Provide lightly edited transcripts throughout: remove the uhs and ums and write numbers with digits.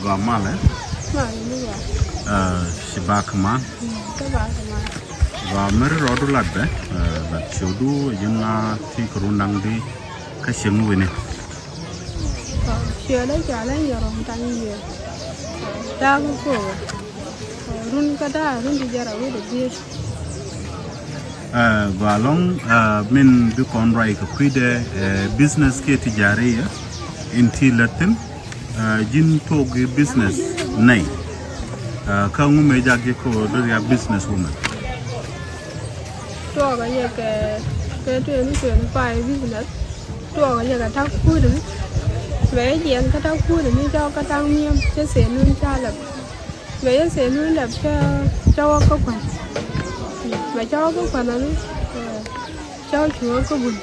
Guamale. Shibakman. Guamer Rodulade, but Chodu, Yunga, Tikurunang di Kashing Winnie. Chưa lấy trả lấy giờ rồi tăng nhiều, đau cổ, run cái đó run thì giờ rồi được biết. Và long min bi con rai ka kuide business ke tijari inti latin jin togi business nay ka ngume jage ko do ya business woman To cái gì cái chuyện phải business, to cái gì cái tháo cuối được, về diện cái tháo cuối được như cho cái tăng nghiêm, cho sẽ luôn cho lập, về sẽ luôn lập cho các phần. Và cho cái phần đó cho chúa có buồn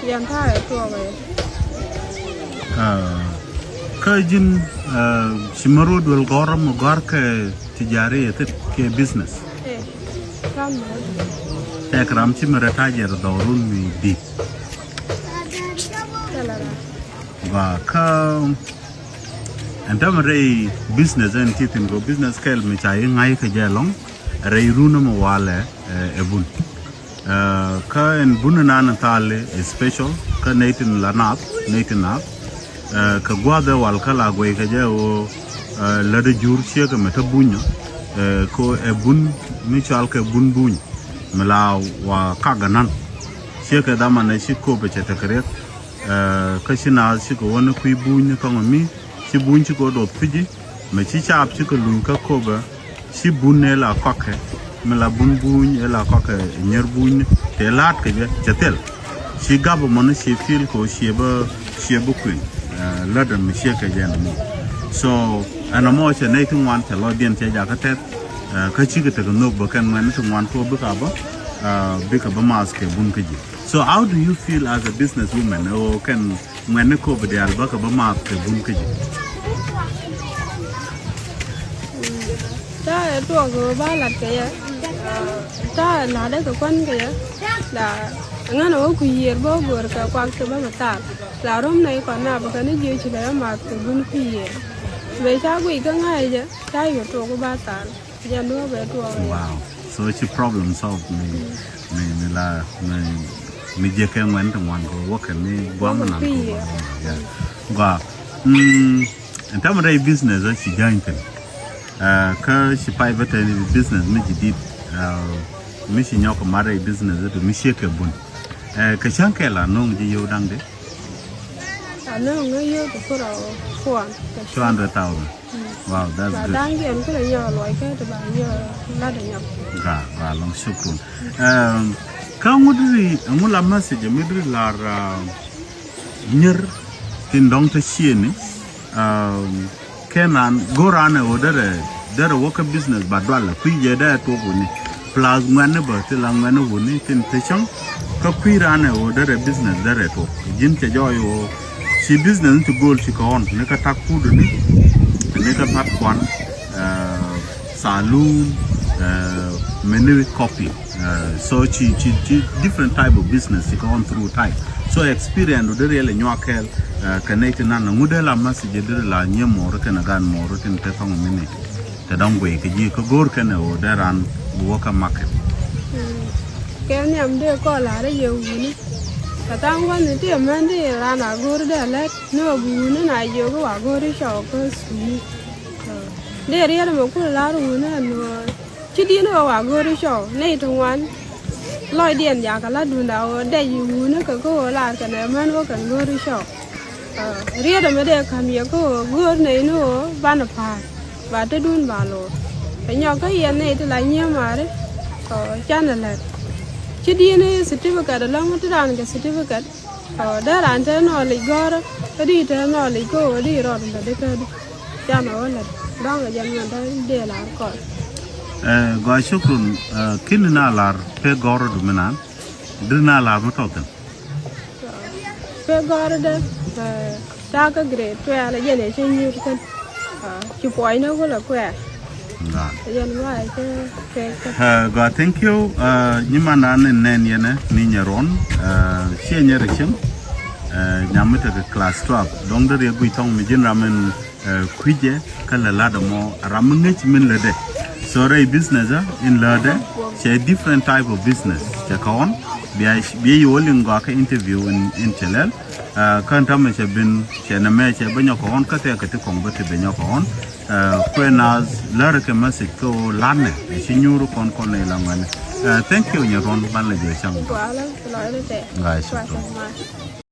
làm thayตัวvậy kajin shimaru dul goram gar ke tijari ke business kan ekram chimara tajer dorun mi di và ka andam rei business and titin go business kel mi chai ngai ka jalong Rayruna Mawale Ebun. Ka en Bunanan Tale is special, ka Nathan Lanap, ka Guada Walkala Guekaja o Lada Jurcia, ka Metabunya, ko Ebun, Michal ka Bunbun, Mala wa Kaganan, Shaka Damana Shiko Bechetakret, Kashina Shiko Wana Kui Bunya Kongami, Shibunchiko do Fiji, Machicha Apchiko Lunka Koba. Si bunne la coque, me la bunbuñ la coque nyerbun te lat ke jatel si gabo mon si fil ko si ba queen la de me ke jan mo so ana mo che ne tun wan te lo bien te ja ka tet ka chi ke te no ba kan man tun wan ko ba ka ba mas ke bun ke ji so how do you feel as a business woman o kan man ko ba de ba ka ba mas ke bun ke ji ta tua cái ba lạt cái ta là đấy cái quan cái là ngay nó cũng nhiều bao bữa cái quan cái bao mặt là hôm nay còn nào cái này nhiều chỉ là mà cái bún nhiều về cha quỷ cái ngày chứ cha hiểu tua cái ba tàn giờ nữa về tua wow so it's a problem solved me la me je cái ngoan thằng ngoan có work me quá mà làm và en terms of business á chỉ giant ka si pai veterinary business mi jidid mi si nyoko mare business to mi sheke bun ka chanke la nong ji yo dang de no no yo ko fora fuan 200,000 wow that's good dang gen ko yo loy ke to ba yo la de nyam ga long shukun ka ngudri ngula message midri lar nyer tin dong ta chieni kenan gorane o dere work business badwala kuje da to buni plus ngane ba te la ngane buni tin techang ka kwirane o dere business dere to jin ke joyo si business to goal si ko on ne ka takudu ni ne ka pat kwan saloon many coffee so chi different type of business si ko on through type so experience o dere le nyakel kanete nan ngudela message de la nyemoro kana gan moro tin te fango mini te dongwe ke ji ko gor kana o daran woka market ke nyam de ko la de yo ni ka tang wan ni te man de la na gor de le no bu ni na yo ko wa gor sho ko su de ri ya mo ko la ru na no chi di no wa gor sho nei thong wan loi dien ya ka la du da o de yu ni ka ko la ka na man wo kan gor sho ria da me de kam ye ko gor nei no ban pa và tới đun vào rồi phải nhỏ cái yên này thì lại nhiều mà đấy chăn là chứ đi này certificate đó lắm cái đàn cái certificate đó là anh thấy nó lấy gõ đó cái đi thấy nó lấy cô đi rồi là đấy cái cha nó là đó là dân mình thấy để làm coi gọi shukun kin na lar pe gor du menan drina lar mất thôi pe gõ đó ta cái grade tre là dân này chơi nhiều hơn chụp ảnh nó có là khỏe go thank you nyima nan nen yene ni nyaron che nyere chem nyamete ke class 12 donc de regu tong mi jin ramen kwije kala lada mo ramngech min lede so ray business in lade che different type of business che kaon bi yoling ga ka interview in chelel kan tamme che bin che na me che banyo kaon ka te kong bete banyo kaon kwenas lare ke message ko lane chi nyuru kon ne langane thank you nyaron ban le je chang Wala, wala te. ngai